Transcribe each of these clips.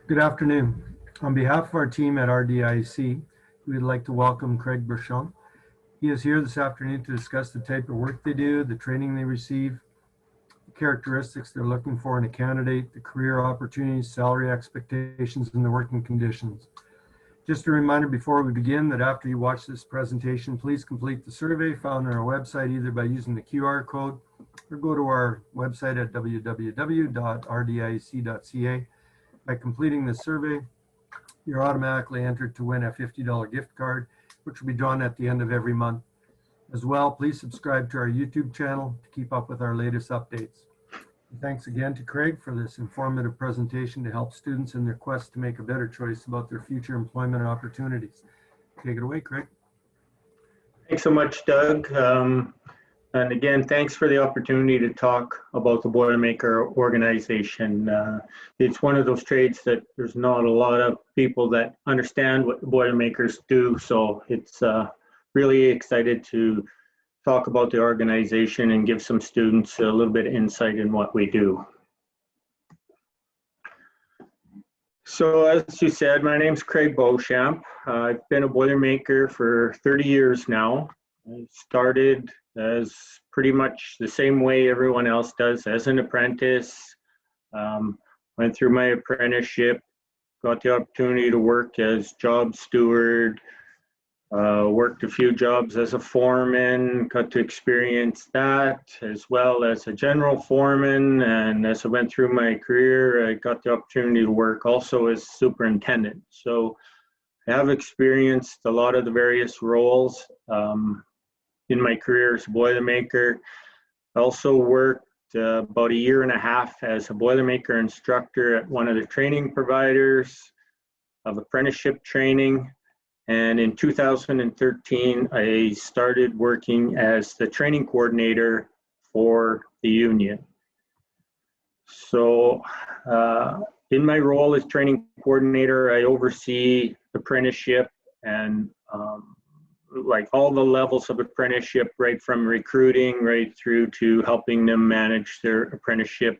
Good afternoon. On behalf of our team at RDIC, we'd like to welcome Craig Beauchamp. He is here this afternoon to discuss the type of work they do, the training they receive, the characteristics they're looking for in a candidate, the career opportunities, salary expectations, and the working conditions. Just a reminder before we begin that after you watch this presentation, please complete the survey found on our website either by using the QR code or go to our website at www.rdic.ca. By completing this survey, you're automatically entered to win a $50 gift card, which will be drawn at the end of every month. As well, please subscribe to our YouTube channel to keep up with our latest updates. And thanks again to Craig for this informative presentation to help students in their quest to make a better choice about their future employment opportunities. Take it away, Craig. Thanks so much, Doug. And again, thanks for the opportunity to talk about the Boilermaker organization. It's one of those trades that there's not a lot of people that understand what the Boilermakers do, so it's really excited to talk about the organization and give some students a little bit of insight in what we do. So as you said, my name's Craig Beauchamp. I've been a Boilermaker for 30 years now. I started as pretty much the same way everyone else does, as an apprentice. Went through my apprenticeship, got the opportunity to work as job steward, worked a few jobs as a foreman, got to experience that, as well as a general foreman. And as I went through my career, I got the opportunity to work also as superintendent. So I have experienced a lot of the various roles in my career as a Boilermaker. I also worked about 1.5 years as a Boilermaker instructor at one of the training providers of apprenticeship training. And in 2013, I started working as the training coordinator for the union. So in my role as training coordinator, I oversee apprenticeship and like all the levels of apprenticeship, right from recruiting right through to helping them manage their apprenticeship.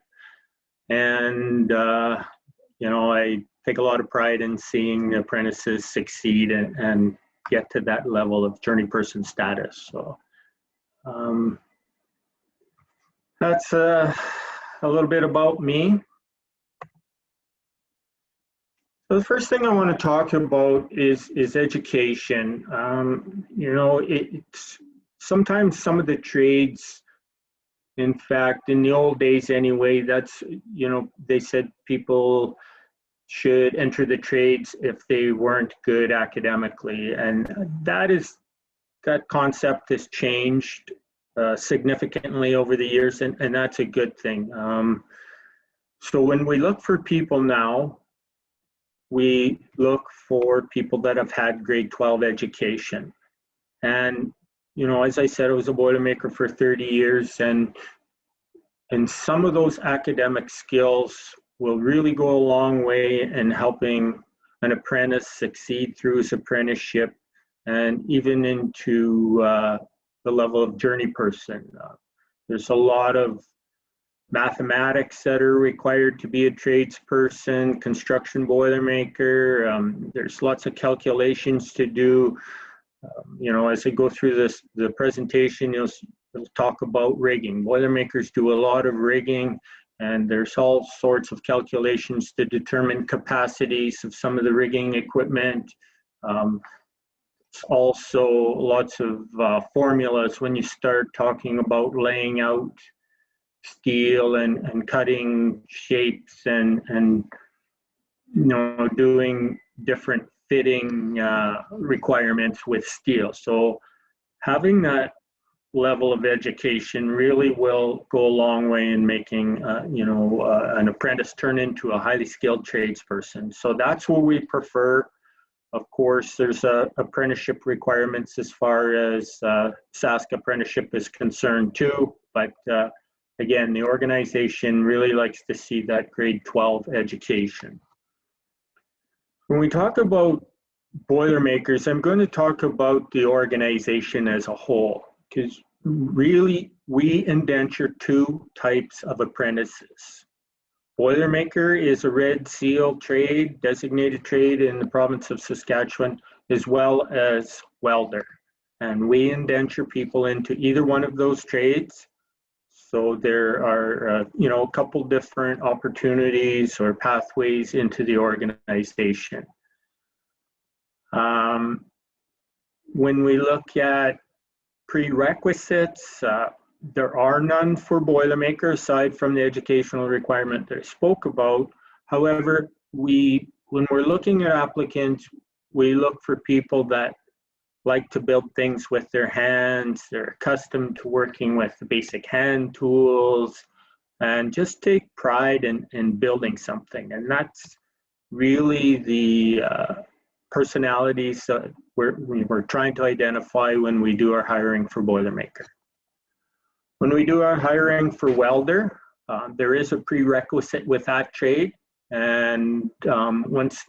And you know, I take a lot of pride in seeing apprentices succeed and get to that level of journey person status. So that's a little bit about me. So the first thing I want to talk about is education. You know, it's sometimes some of the trades, in fact, in the old days anyway, that's, you know, they said people should enter the trades if they weren't good academically. And that concept has changed significantly over the years, and that's a good thing. So when we look for people now, we look for people that have had grade 12 education. And, you know, as I said, I was a Boilermaker for 30 years, and some of those academic skills will really go a long way in helping an apprentice succeed through his apprenticeship and even into the level of journey person. There's a lot of mathematics that are required to be a tradesperson, construction Boilermaker. There's lots of calculations to do. You know, as I go through the presentation, you'll talk about rigging. Boilermakers do a lot of rigging, and there's all sorts of calculations to determine capacities of some of the rigging equipment. It's also lots of formulas when you start talking about laying out steel and cutting shapes and you know, doing different fitting requirements with steel. So having that level of education really will go a long way in making you know, an apprentice turn into a highly skilled tradesperson. So that's what we prefer. Of course, there's apprenticeship requirements as far as SASC apprenticeship is concerned too, but again, the organization really likes to see that grade 12 education. When we talk about Boilermakers, I'm going to talk about the organization as a whole, because really we indenture two types of apprentices. Boilermaker is a red seal trade, designated trade in the province of Saskatchewan, as well as welder. And we indenture people into either one of those trades. So there are, a couple different opportunities or pathways into the organization. When we look at prerequisites, there are none for Boilermaker aside from the educational requirement that I spoke about. However, when we're looking at applicants, we look for people that like to build things with their hands, they're accustomed to working with the basic hand tools, and just take pride in building something. And that's really the personalities that we're trying to identify when we do our hiring for Boilermaker. When we do our hiring for welder, there is a prerequisite with that trade. And once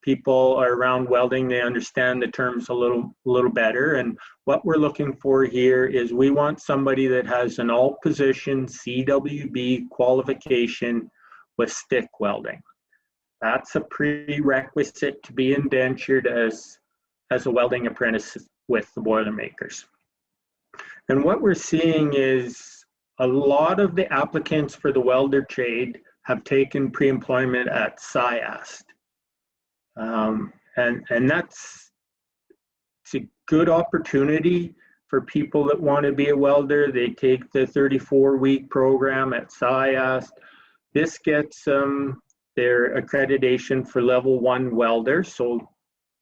people are around welding, they understand the terms a little better. And what we're looking for here is we want somebody that has an all-position CWB qualification with stick welding. That's a prerequisite to be indentured as a welding apprentice with the Boilermakers. And what we're seeing is a lot of the applicants for the welder trade have taken pre-employment at SIAST. And it's a good opportunity for people that want to be a welder. They take the 34-week program at SIAST. This gets them their accreditation for level 1 welder. So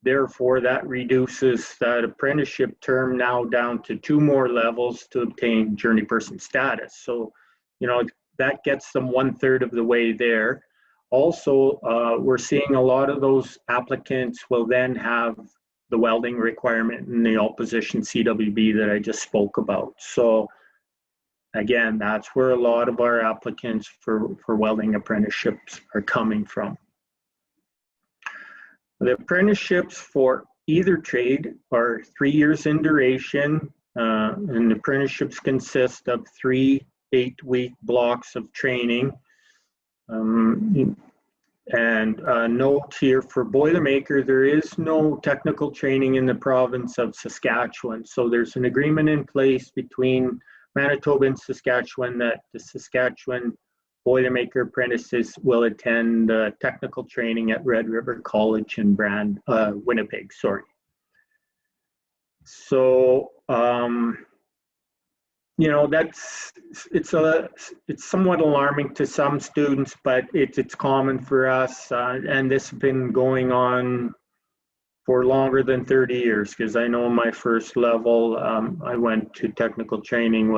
therefore that reduces that apprenticeship term now down to 2 more levels to obtain journeyperson status. So, that gets them 1/3 of the way there. Also, we're seeing a lot of those applicants will then have the welding requirement in the all-position CWB that I just spoke about. So again, that's where a lot of our applicants for welding apprenticeships are coming from. The apprenticeships for either trade are 3 years in duration, and the apprenticeships consist of 3 8-week blocks of training. And note here for Boilermaker, there is no technical training in the province of Saskatchewan. So there's an agreement in place between Manitoba and Saskatchewan that the Saskatchewan Boilermaker apprentices will attend technical training at Red River College in Winnipeg, sorry. So, it's somewhat alarming to some students, but it's common for us, and this has been going on for longer than 30 years, because I know my first level, I went to technical training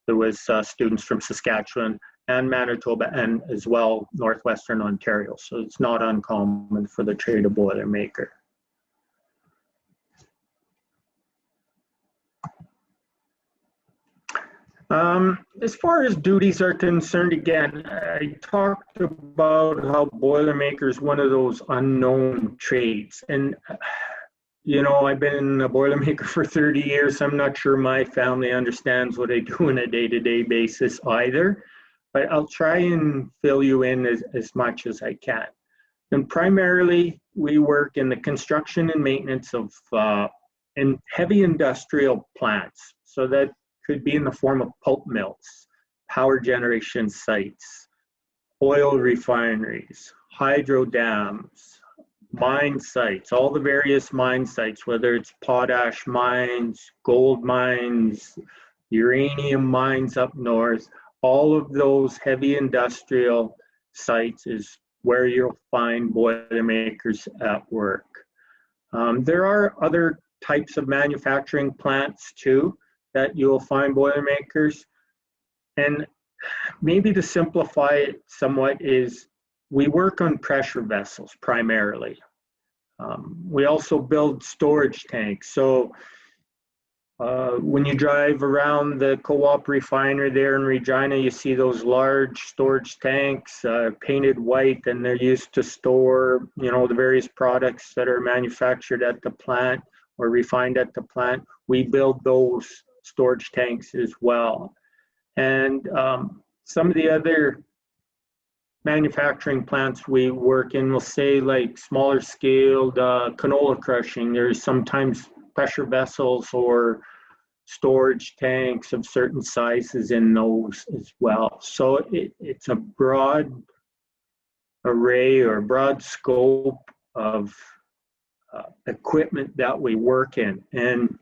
there was students from Saskatchewan and Manitoba and as well Northwestern Ontario. So it's not uncommon for the trade of Boilermaker. As far as duties are concerned, again, I talked about how Boilermaker is one of those unknown trades. And, I've been a Boilermaker for 30 years. I'm not sure my family understands what I do on a day-to-day basis either, but I'll try and fill you in as much as I can. And primarily, we work in the construction and maintenance of in heavy industrial plants. So that could be in the form of pulp mills, power generation sites, oil refineries, hydro dams, mine sites, all the various mine sites, whether it's potash mines, gold mines, uranium mines up north, all of those heavy industrial sites is where you'll find Boilermakers at work. There are other types of manufacturing plants too that you'll find Boilermakers. And maybe to simplify it somewhat is we work on pressure vessels primarily. We also build storage tanks. So when you drive around the co-op refinery there in Regina, you see those large storage tanks painted white, and they're used to store, the various products that are manufactured at the plant or refined at the plant. We build those storage tanks as well. And some of the other manufacturing plants we work in will say like smaller scaled canola crushing. There's sometimes pressure vessels or storage tanks of certain sizes in those as well. So it's a broad array or broad scope of equipment that we work in. And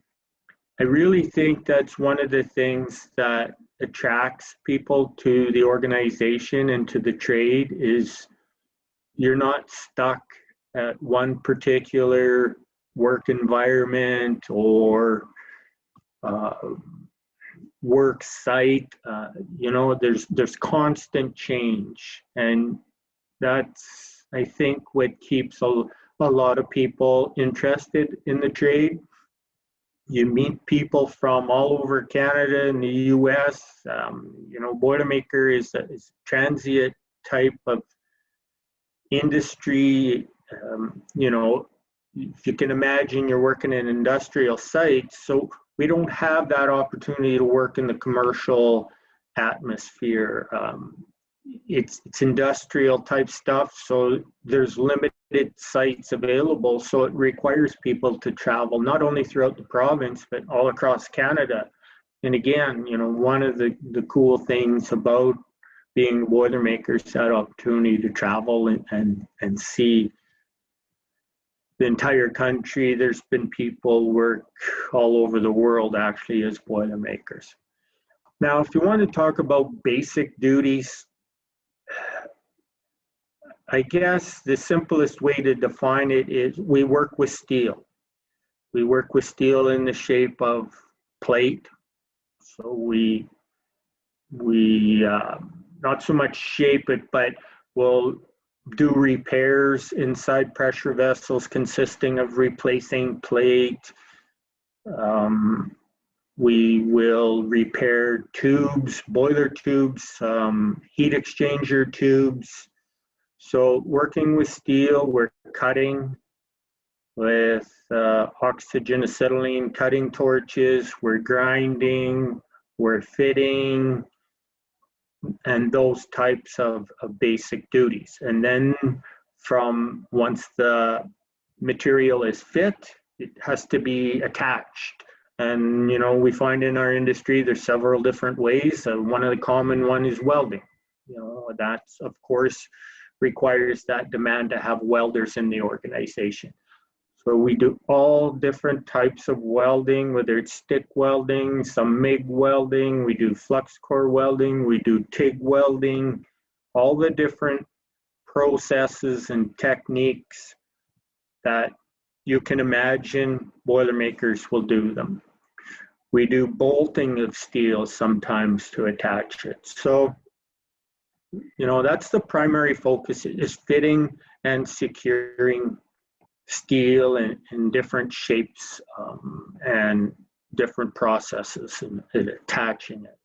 I really think that's one of the things that attracts people to the organization and to the trade is you're not stuck at one particular work environment or work site. There's constant change, and that's, I think, what keeps a lot of people interested in the trade. You meet people from all over Canada and the US. Boilermaker is a transient type of industry. If you can imagine, you're working in industrial sites, so we don't have that opportunity to work in the commercial atmosphere. It's industrial type stuff, so there's limited sites available, so it requires people to travel not only throughout the province but all across Canada. And again, one of the cool things about being Boilermakers, that opportunity to travel and see the entire country. There's been people work all over the world actually as Boilermakers. Now, if you want to talk about basic duties, I guess the simplest way to define it is we work with steel. We work with steel in the shape of plate. So we not so much shape it, but we'll do repairs inside pressure vessels consisting of replacing plate. We will repair tubes, boiler tubes, heat exchanger tubes. So working with steel, we're cutting with oxygen acetylene cutting torches, we're grinding, we're fitting, and those types of basic duties. And then from once the material is fit, it has to be attached. And we find in our industry there's several different ways. One of the common one is welding. That's of course requires that demand to have welders in the organization. So we do all different types of welding, whether it's stick welding, some MIG welding, we do flux core welding, we do TIG welding, all the different processes and techniques that you can imagine, Boilermakers will do them. We do bolting of steel sometimes to attach it. So that's the primary focus, is fitting and securing steel in different shapes and different processes and attaching it.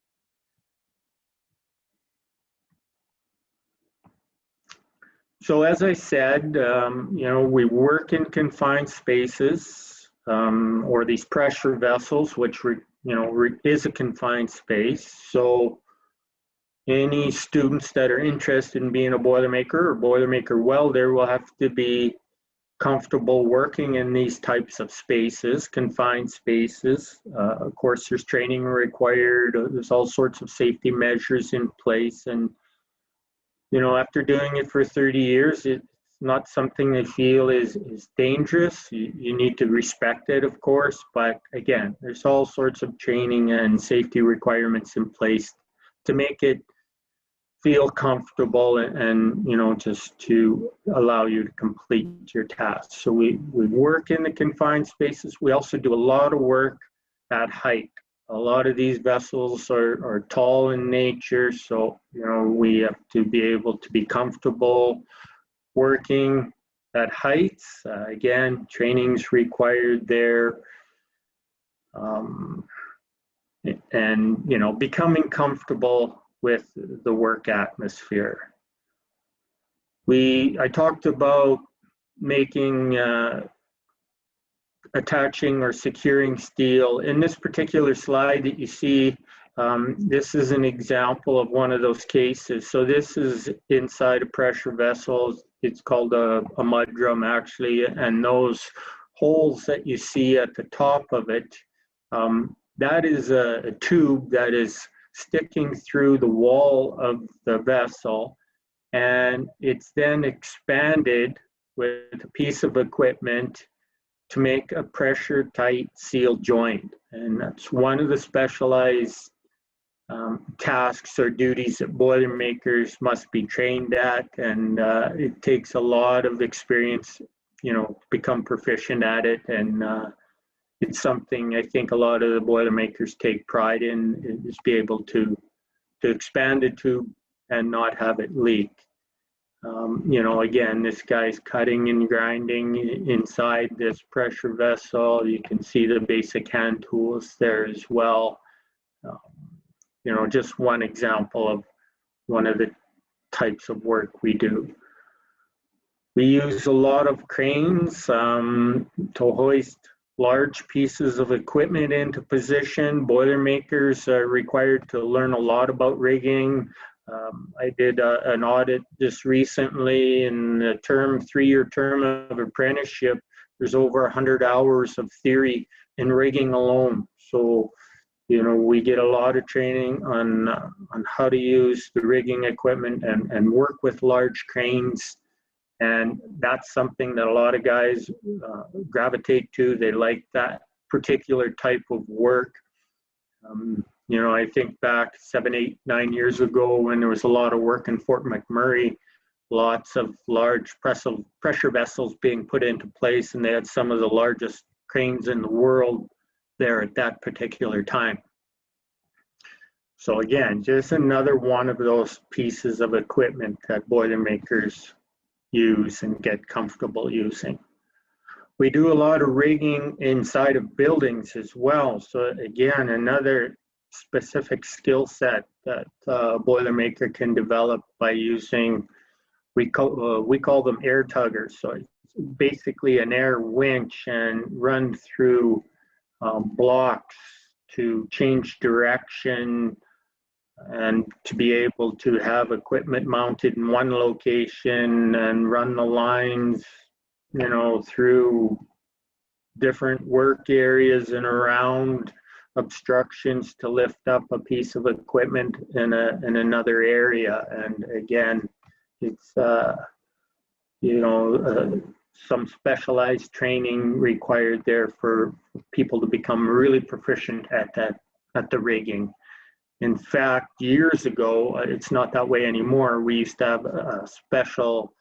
So as I said, we work in confined spaces or these pressure vessels, which is a confined space. So any students that are interested in being a Boilermaker or Boilermaker welder will have to be comfortable working in these types of spaces, confined spaces. Of course, there's training required. There's all sorts of safety measures in place. And, after doing it for 30 years, it's not something they feel is dangerous. You need to respect it, of course. But again, there's all sorts of training and safety requirements in place to make it feel comfortable and just to allow you to complete your tasks. So we work in the confined spaces. We also do a lot of work at height. A lot of these vessels are tall in nature, so we have to be able to be comfortable working at heights. Again, training's required there. And becoming comfortable with the work atmosphere. I talked about making attaching or securing steel. In this particular slide that you see, this is an example of one of those cases. So this is inside a pressure vessel. It's called a mud drum actually, and those holes that you see at the top of it, that is a tube that is sticking through the wall of the vessel, and it's then expanded with a piece of equipment to make a pressure tight seal joint. And that's one of the specialized tasks or duties that Boilermakers must be trained at, and it takes a lot of experience, to become proficient at it. And it's something I think a lot of the Boilermakers take pride in, is be able to expand a tube and not have it leak. Again, this guy's cutting and grinding inside this pressure vessel. You can see the basic hand tools there as well. Just one example of one of the types of work we do. We use a lot of cranes to hoist large pieces of equipment into position. Boilermakers are required to learn a lot about rigging. I did an audit just recently. In the 3-year term of apprenticeship, there's over 100 hours of theory in rigging alone. So, we get a lot of training on how to use the rigging equipment and work with large cranes. And that's something that a lot of guys gravitate to. They like that particular type of work. I think back 7, 8, 9 years ago when there was a lot of work in Fort McMurray, lots of large pressure vessels being put into place, and they had some of the largest cranes in the world there at that particular time. So again, just another one of those pieces of equipment that Boilermakers use and get comfortable using. We do a lot of rigging inside of buildings as well. So again, another specific skill set that a Boilermaker can develop by using, we call them air tuggers. So it's basically an air winch and run through blocks to change direction and to be able to have equipment mounted in one location and run the lines, through different work areas and around obstructions to lift up a piece of equipment in another area. And again, it's some specialized training required there for people to become really proficient at the rigging. In fact, years ago, it's not that way anymore. We used to have a special,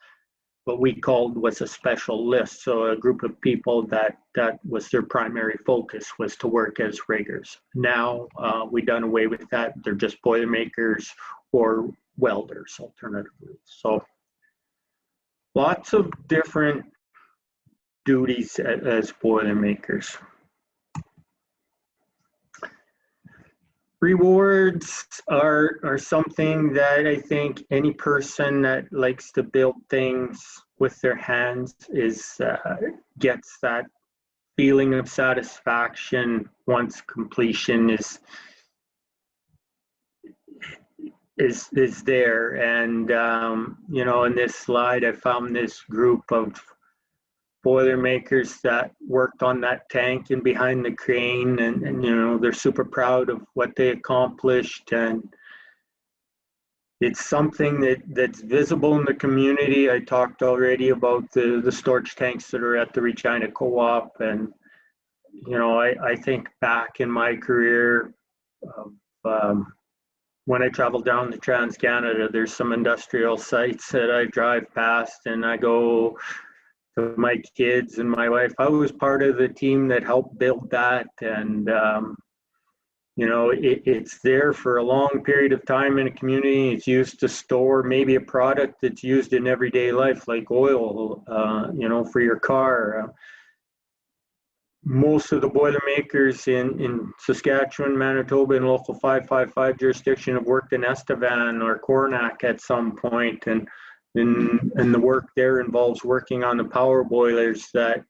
what we called was a special list. So a group of people that was their primary focus was to work as riggers. Now we've done away with that. They're just Boilermakers or welders alternatively. So lots of different duties as Boilermakers. Rewards are something that I think any person that likes to build things with their hands gets that feeling of satisfaction once completion is there. And in this slide I found this group of Boilermakers that worked on that tank and behind the crane, and they're super proud of what they accomplished, and it's something that's visible in the community. I talked already about the storage tanks that are at the Regina Co-op, and I think back in my career of when I travel down to Trans-Canada, there's some industrial sites that I drive past and I go to my kids and my wife. I was part of the team that helped build that, and it's there for a long period of time in a community. It's used to store maybe a product that's used in everyday life, like oil, for your car. Most of the Boilermakers in Saskatchewan, Manitoba, and Local 555 jurisdiction have worked in Estevan or Coronach at some point, and the work there involves working on the power boilers that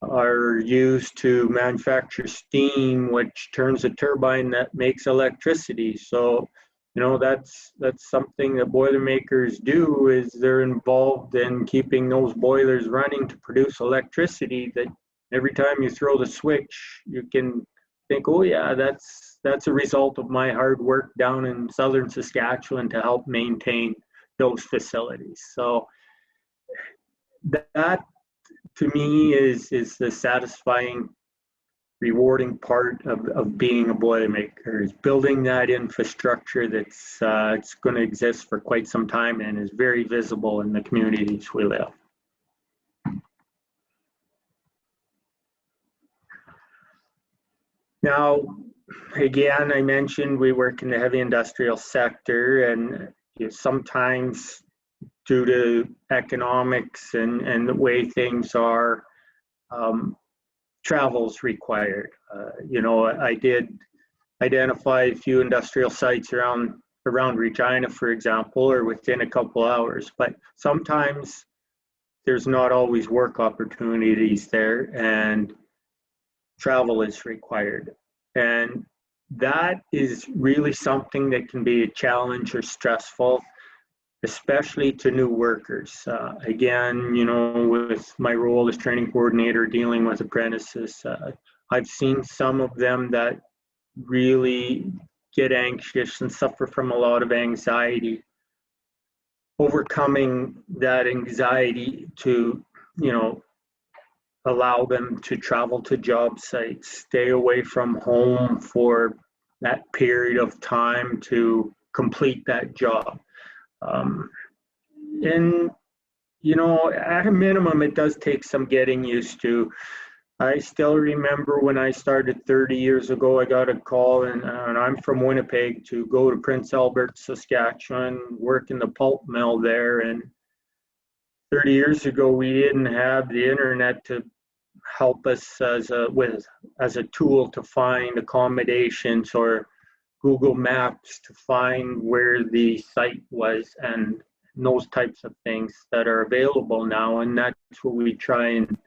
are used to manufacture steam, which turns a turbine that makes electricity. So, that's something that Boilermakers do, is they're involved in keeping those boilers running to produce electricity, that every time you throw the switch, you can think, oh yeah, that's a result of my hard work down in southern Saskatchewan to help maintain those facilities. So that to me is the satisfying, rewarding part of being a Boilermaker, is building that infrastructure that's it's going to exist for quite some time and is very visible in the communities we live. Now, again, I mentioned we work in the heavy industrial sector, and sometimes due to economics and the way things are, travel's required. I did identify a few industrial sites around Regina, for example, or within a couple hours, but sometimes there's not always work opportunities there, and travel is required. And that is really something that can be a challenge or stressful, especially to new workers. Again, with my role as training coordinator dealing with apprentices, I've seen some of them that really get anxious and suffer from a lot of anxiety. Overcoming that anxiety to, allow them to travel to job sites, stay away from home for that period of time to complete that job. And, at a minimum, it does take some getting used to. I still remember when I started 30 years ago, I got a call, and I'm from Winnipeg, to go to Prince Albert, Saskatchewan, work in the pulp mill there. And 30 years ago, we didn't have the internet to help us as a tool to find accommodations, or Google Maps to find where the site was, and those types of things that are available now. And that's what we try and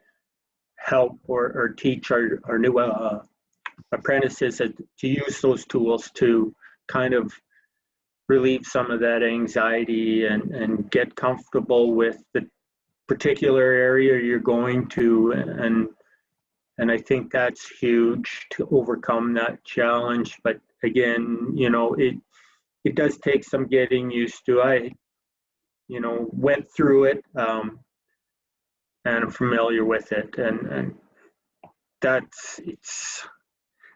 help or teach our new apprentices, to use those tools to kind of relieve some of that anxiety and get comfortable with the particular area you're going to. And I think that's huge to overcome that challenge. But again, it does take some getting used to. I went through it, and I'm familiar with it, and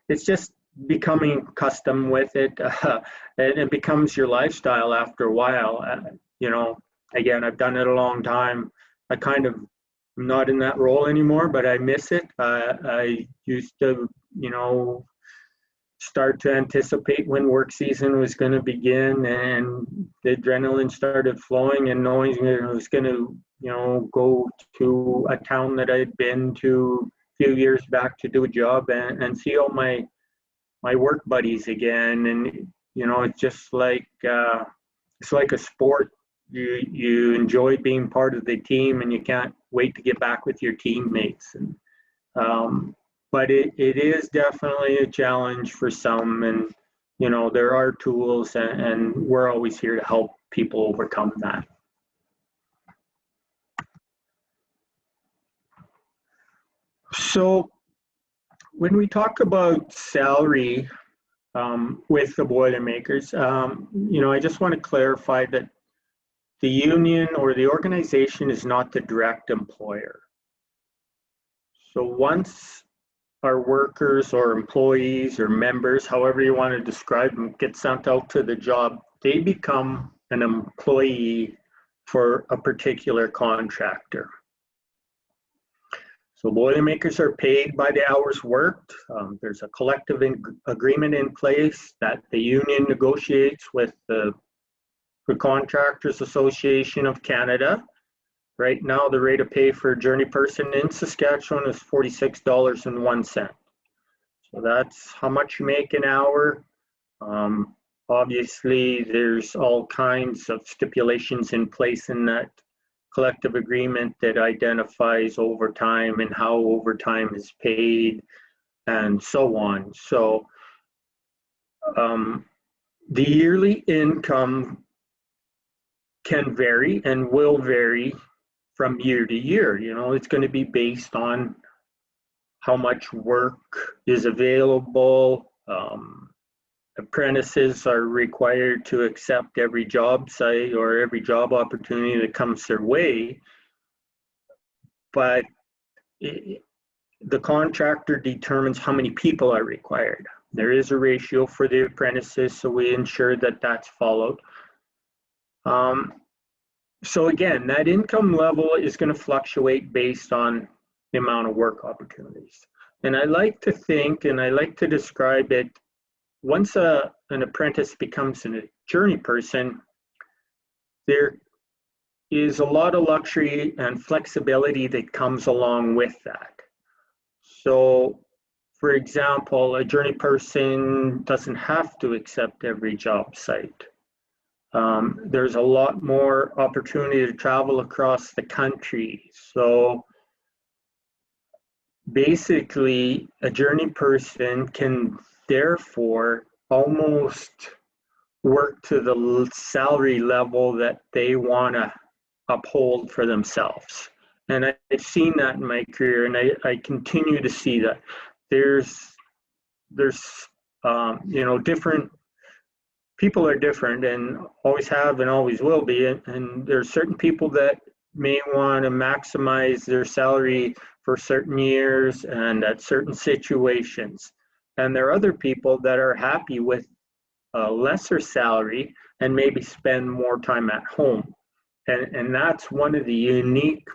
it's just becoming accustomed with it, and it becomes your lifestyle after a while. Again, I've done it a long time. I kind of am not in that role anymore, but I miss it. I used to, start to anticipate when work season was going to begin, and the adrenaline started flowing, and knowing I was going to, go to a town that I'd been to a few years back to do a job, and see all my work buddies again. And it's just like it's like a sport. You enjoy being part of the team, and you can't wait to get back with your teammates. And but it is definitely a challenge for some, and there are tools, and we're always here to help people overcome that. So when we talk about salary with the Boilermakers, I just want to clarify that the union or the organization is not the direct employer. So once our workers or employees or members, however you want to describe them, get sent out to the job, they become an employee for a particular contractor. So Boilermakers are paid by the hours worked. There's a collective agreement in place that the union negotiates with the Contractors Association of Canada. Right now, the rate of pay for a journey person in Saskatchewan is $46.01. So that's how much you make an hour. Obviously, there's all kinds of stipulations in place in that collective agreement that identifies overtime and how overtime is paid and so on. So the yearly income can vary and will vary from year to year. You know, it's going to be based on how much work is available. Apprentices are required to accept every job site or every job opportunity that comes their way. But the contractor determines how many people are required. There is a ratio for the apprentices, so we ensure that that's followed. So again, that income level is going to fluctuate based on the amount of work opportunities. And I like to think, and I like to describe it, once an apprentice becomes a journey person, there is a lot of luxury and flexibility that comes along with that. So, for example, a journey person doesn't have to accept every job site. There's a lot more opportunity to travel across the country. So basically, a journey person can therefore almost work to the salary level that they want to uphold for themselves. And I've seen that in my career, and I continue to see that. There's different people are different and always have and always will be. And there's certain people that may want to maximize their salary for certain years and at certain situations. And there are other people that are happy with a lesser salary and maybe spend more time at home. And that's one of the unique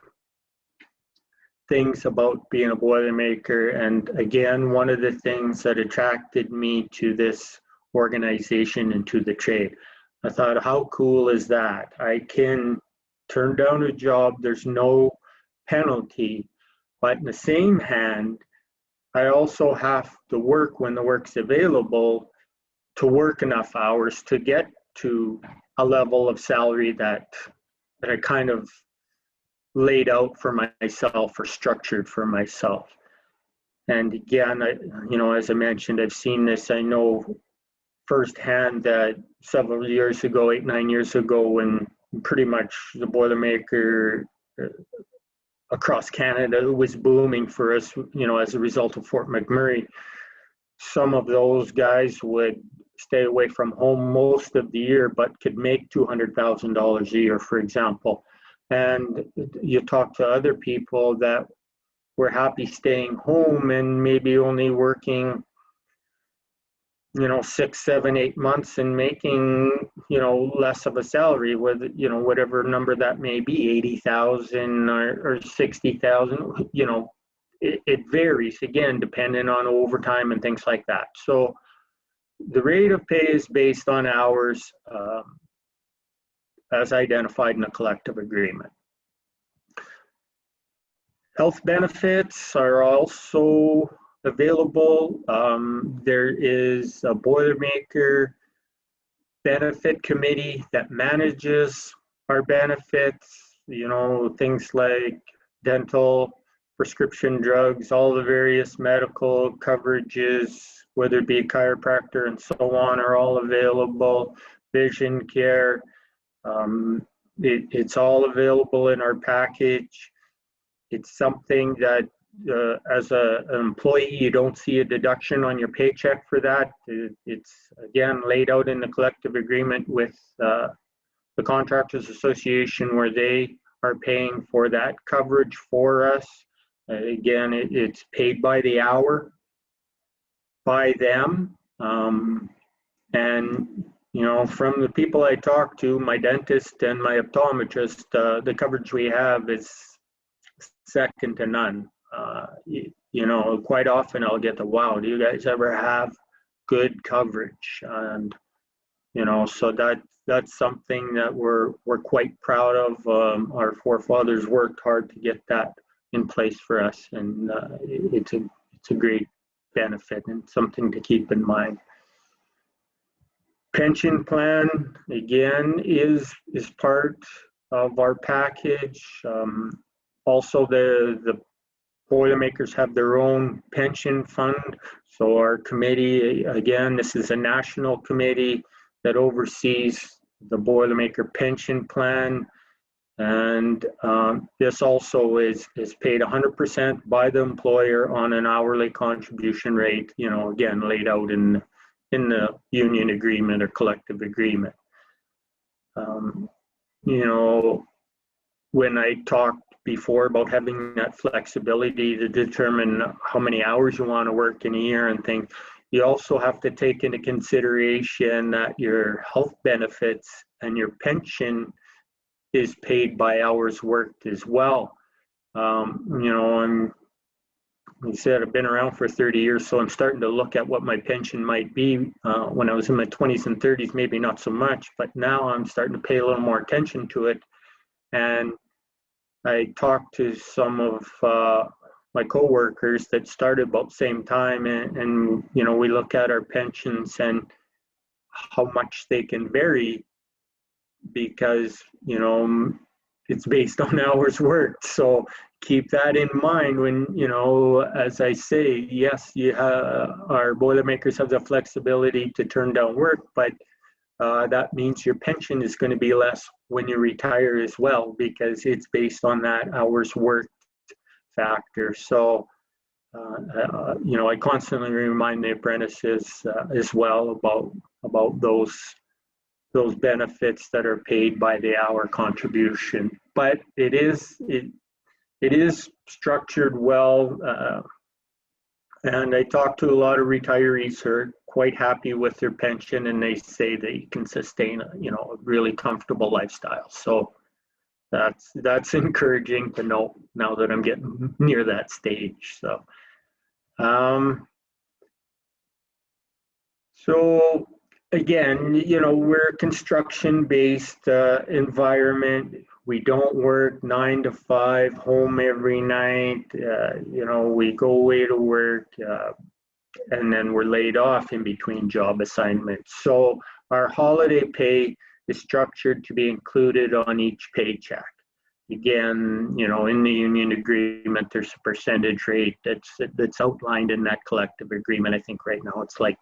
things about being a Boilermaker. And again, one of the things that attracted me to this organization and to the trade. I thought, how cool is that? I can turn down a job, there's no penalty, but in the same hand, I also have to work when the work's available to work enough hours to get to a level of salary that I kind of laid out for myself or structured for myself. And again, as I mentioned, I've seen this. I know firsthand that several years ago, 8-9 years ago, when pretty much the Boilermaker across Canada was booming for us, as a result of Fort McMurray, some of those guys would stay away from home most of the year, but could make $200,000 a year, for example. And you talk to other people that were happy staying home and maybe only working 6, 7, 8 months and making, less of a salary with, whatever number that may be, 80,000 or 60,000, it varies again, depending on overtime and things like that. So the rate of pay is based on hours as identified in a collective agreement. Health benefits are also available. There is a Boilermaker benefit committee that manages our benefits, things like dental, prescription drugs, all the various medical coverages, whether it be a chiropractor and so on, are all available. Vision care, it's all available in our package. It's something that as an employee, you don't see a deduction on your paycheck for that. It's, again, laid out in the collective agreement with the Contractors Association, where they are paying for that coverage for us. Again, it's paid by the hour by them. And, from the people I talk to, my dentist and my optometrist, the coverage we have is second to none. Quite often I'll get the, wow, do you guys ever have good coverage? And, so that's something that we're quite proud of. Our forefathers worked hard to get that in place for us, and it's a great benefit and something to keep in mind. Pension plan, again, is part of our package. Also, the Boilermakers have their own pension fund. So our committee, again, this is a national committee that oversees the Boilermaker pension plan. And this also is paid 100% by the employer on an hourly contribution rate, again, laid out in the union agreement or collective agreement. When I talked before about having that flexibility to determine how many hours you want to work in a year and things, you also have to take into consideration that your health benefits and your pension is paid by hours worked as well. Like I said, I've been around for 30 years, so I'm starting to look at what my pension might be. When I was in my 20s and 30s, maybe not so much, but now I'm starting to pay a little more attention to it. And I talked to some of my coworkers that started about the same time, and we look at our pensions and how much they can vary because it's based on hours worked. So keep that in mind when as I say, yes, our Boilermakers have the flexibility to turn down work, but that means your pension is going to be less when you retire as well, because it's based on that hours worked factor. So, I constantly remind the apprentices as well about those benefits that are paid by the hour contribution. But it is structured well. And I talked to a lot of retirees who are quite happy with their pension, and they say they can sustain a really comfortable lifestyle. So that's encouraging to know now that I'm getting near that stage. So again, we're a construction-based environment. We don't work 9 to 5, home every night. We go away to work, and then we're laid off in between job assignments. So our holiday pay is structured to be included on each paycheck. Again, in the union agreement, there's a percentage rate that's outlined in that collective agreement. I think right now it's like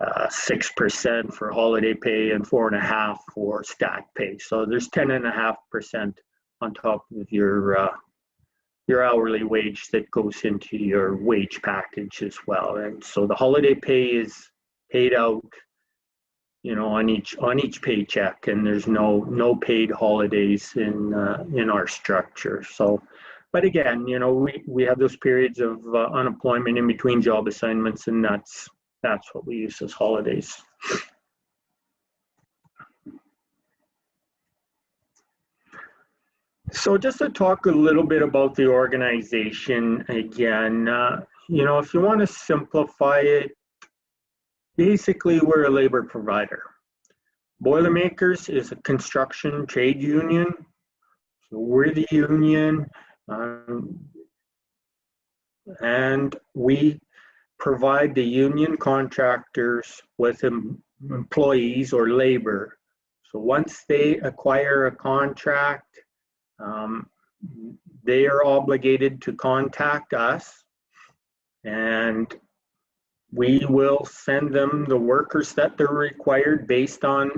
6% for holiday pay and 4.5% for stack pay. So there's 10.5% on top of your hourly wage that goes into your wage package as well. And so the holiday pay is paid out, on each paycheck, and there's no paid holidays in our structure. So, but again, we have those periods of unemployment in between job assignments, and that's what we use as holidays. So just to talk a little bit about the organization again, if you want to simplify it, basically we're a labor provider. Boilermakers is a construction trade union. So we're the union, and we provide the union contractors with employees or labor. So once they acquire a contract, they are obligated to contact us, and we will send them the workers that they're required based on,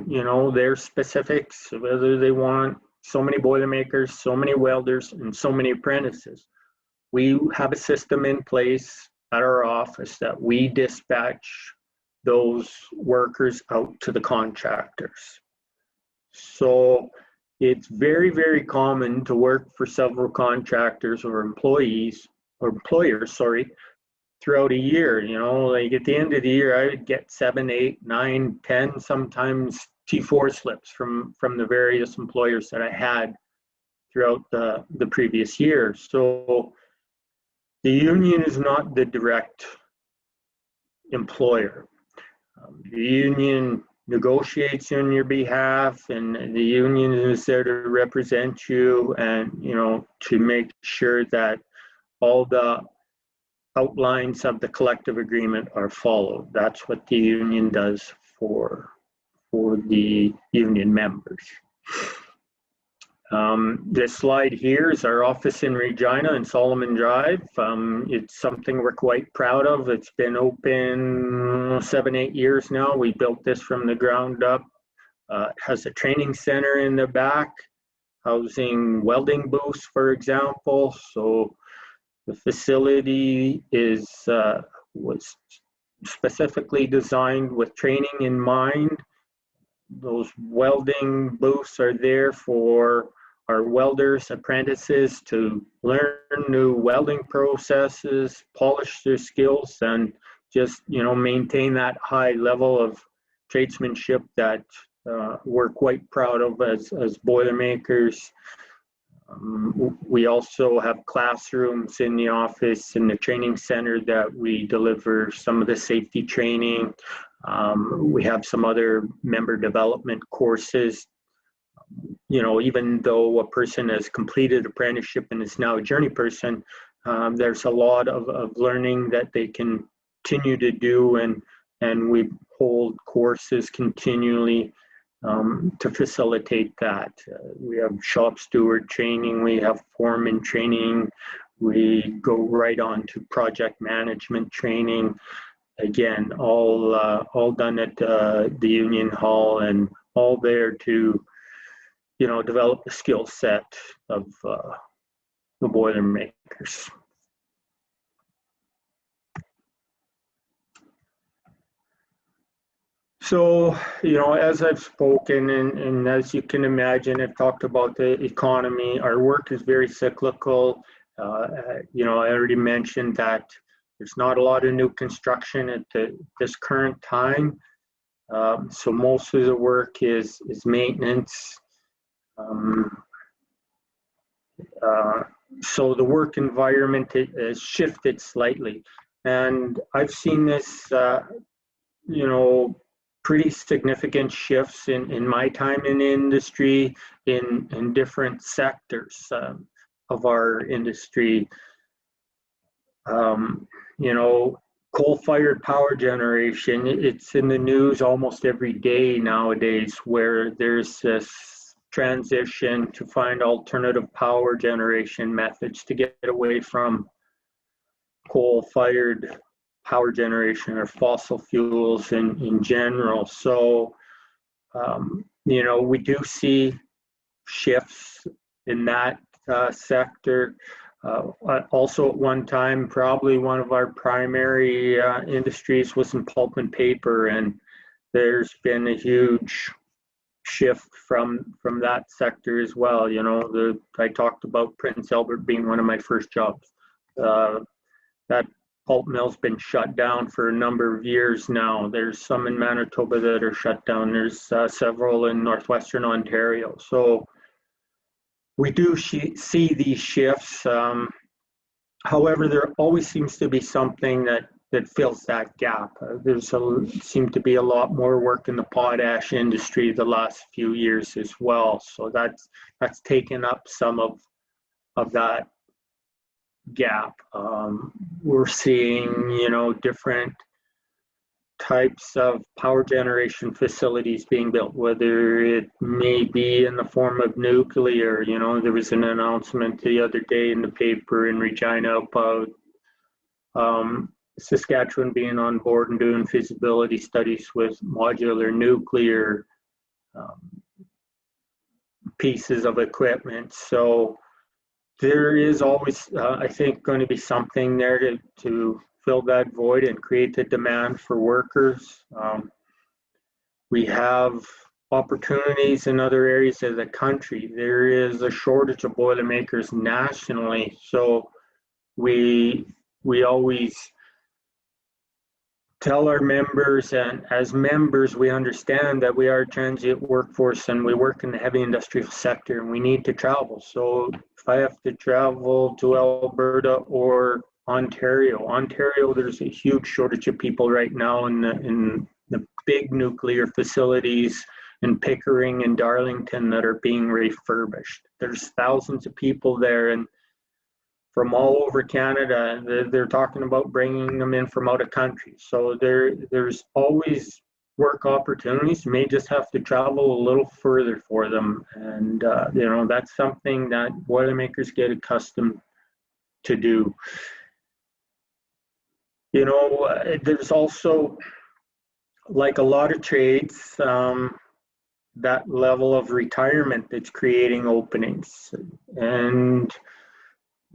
their specifics, whether they want so many Boilermakers, so many welders, and so many apprentices. We have a system in place at our office that we dispatch those workers out to the contractors. So it's very, very common to work for several contractors or employers, throughout a year. Like at the end of the year, I would get 7, 8, 9, 10, sometimes T4 slips from the various employers that I had throughout the previous year. So the union is not the direct employer. The union negotiates on your behalf, and the union is there to represent you and, to make sure that all the outlines of the collective agreement are followed. That's what the union does for the union members. This slide here is our office in Regina and Solomon Drive. It's something we're quite proud of. It's been open 7-8 years now. We built this from the ground up. It has a training center in the back, housing welding booths, for example. So the facility was specifically designed with training in mind. Those welding booths are there for our welders, apprentices to learn new welding processes, polish their skills, and just, maintain that high level of tradesmanship that we're quite proud of as Boilermakers. We also have classrooms in the office in the training center that we deliver some of the safety training. We have some other member development courses. Even though a person has completed apprenticeship and is now a journey person, there's a lot of learning that they can continue to do, and we hold courses continually to facilitate that. We have shop steward training, we have foreman training, we go right on to project management training. Again, all done at the Union Hall, and all there to develop the skill set of the Boilermakers. So, as I've spoken, and as you can imagine, I've talked about the economy. Our work is very cyclical. I already mentioned that there's not a lot of new construction at this current time. So most of the work is maintenance. So the work environment has shifted slightly. And I've seen this, pretty significant shifts in my time in the industry, in different sectors of our industry. Coal-fired power generation, it's in the news almost every day nowadays, where there's this transition to find alternative power generation methods to get away from coal-fired power generation or fossil fuels in general. So, we do see shifts in that sector. Also at one time, probably one of our primary industries was in pulp and paper, and there's been a huge shift from that sector as well. I talked about Prince Albert being one of my first jobs. That pulp mill's been shut down for a number of years now. There's some in Manitoba that are shut down. There's several in northwestern Ontario. So we do see these shifts. However, there always seems to be something that fills that gap. Seems to be a lot more work in the potash industry the last few years as well. So that's taken up some of that gap. We're seeing, different types of power generation facilities being built, whether it may be in the form of nuclear. There was an announcement the other day in the paper in Regina about Saskatchewan being on board and doing feasibility studies with modular nuclear pieces of equipment. So there is always, I think, going to be something there to fill that void and create the demand for workers. We have opportunities in other areas of the country. There is a shortage of Boilermakers nationally, so we always tell our members, and as members, we understand that we are a transient workforce and we work in the heavy industrial sector and we need to travel. So if I have to travel to Alberta or Ontario, there's a huge shortage of people right now in the big nuclear facilities in Pickering and Darlington that are being refurbished. There's thousands of people there, and from all over Canada, they're talking about bringing them in from out of country. So there's always work opportunities. You may just have to travel a little further for them. And, you know, that's something that Boilermakers get accustomed to do. You know, there's also, like a lot of trades, that level of retirement that's creating openings. And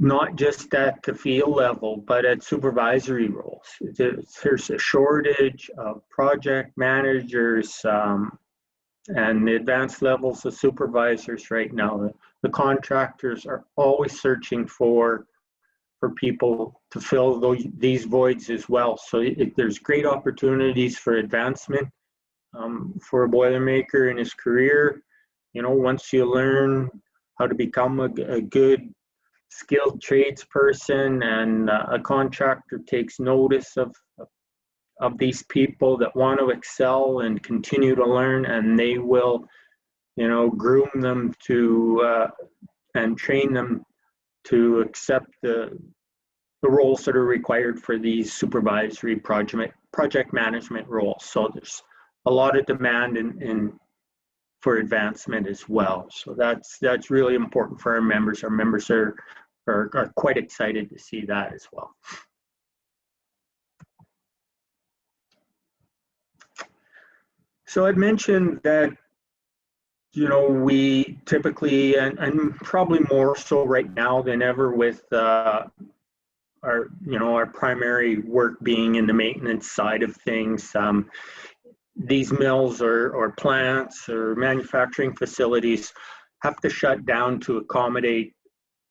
not just at the field level, but at supervisory roles. There's a shortage of project managers and the advanced levels of supervisors right now. The contractors are always searching for people to fill these voids as well. So there's great opportunities for advancement for a Boilermaker in his career. You know, once you learn how to become a good skilled tradesperson, and a contractor takes notice of these people that want to excel and continue to learn, and they will, you know, groom them to and train them to accept the roles that are required for these supervisory project management roles. So there's a lot of demand in for advancement as well. So that's really important for our members. Our members are quite excited to see that as well. So I'd mentioned that, you know, we typically, and probably more so right now than ever with our primary work being in the maintenance side of things, these mills or plants or manufacturing facilities have to shut down to accommodate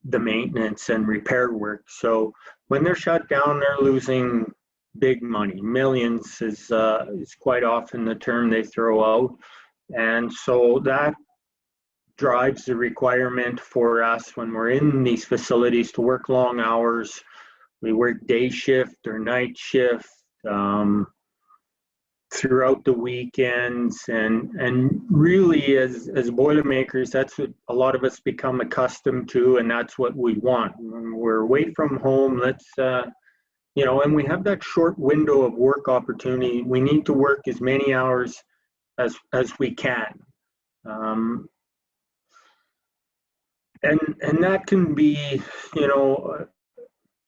the maintenance and repair work. So when they're shut down, they're losing big money. Millions is quite often the term they throw out. And so that drives the requirement for us when we're in these facilities to work long hours. We work day shift or night shift throughout the weekends, and really as Boilermakers, that's what a lot of us become accustomed to, and that's what we want. When we're away from home, let's you know, and we have that short window of work opportunity. We need to work as many hours as we can, and that can be, you know,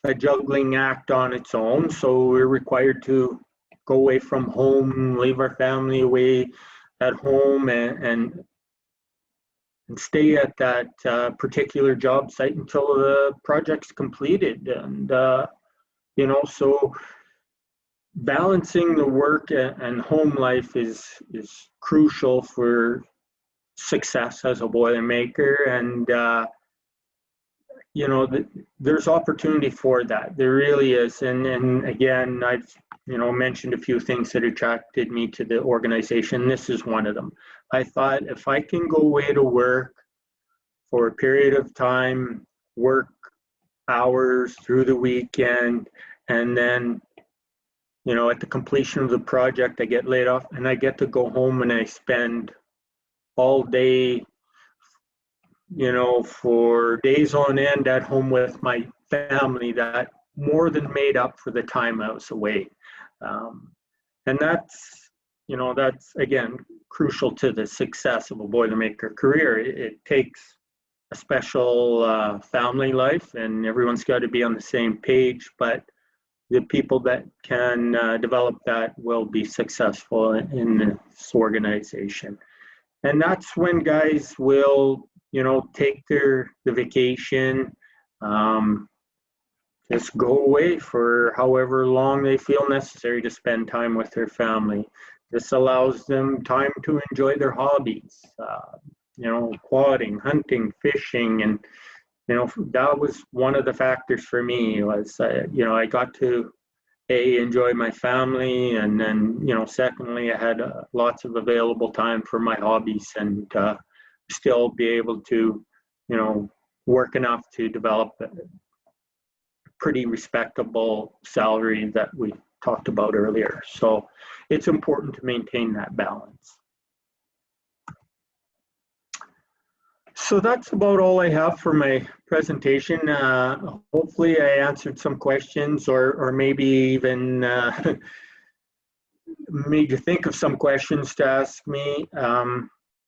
a juggling act on its own. So we're required to go away from home, leave our family away at home, and stay at that particular job site until the project's completed. And you know, so balancing the work and home life is crucial for success as a Boilermaker. And you know, there's opportunity for that. There really is. And again, I've, you know, mentioned a few things that attracted me to the organization. This is one of them. I thought, if I can go away to work for a period of time, work hours through the weekend, and then, you know, at the completion of the project, I get laid off and I get to go home and I spend all day, you know, for days on end at home with my family, that more than made up for the time I was away. And that's, you know, that's again crucial to the success of a Boilermaker career. It takes a special family life, and everyone's got to be on the same page, but the people that can develop that will be successful in this organization. And that's when guys will, you know, take the vacation, just go away for however long they feel necessary to spend time with their family. This allows them time to enjoy their hobbies, you know, quadding, hunting, fishing. And, you know, that was one of the factors for me was, you know, I got to enjoy my family, and then, you know, secondly, I had lots of available time for my hobbies, and still be able to, you know, work enough to develop a pretty respectable salary that we talked about earlier. So it's important to maintain that balance. So that's about all I have for my presentation. Hopefully I answered some questions, or maybe even made you think of some questions to ask me.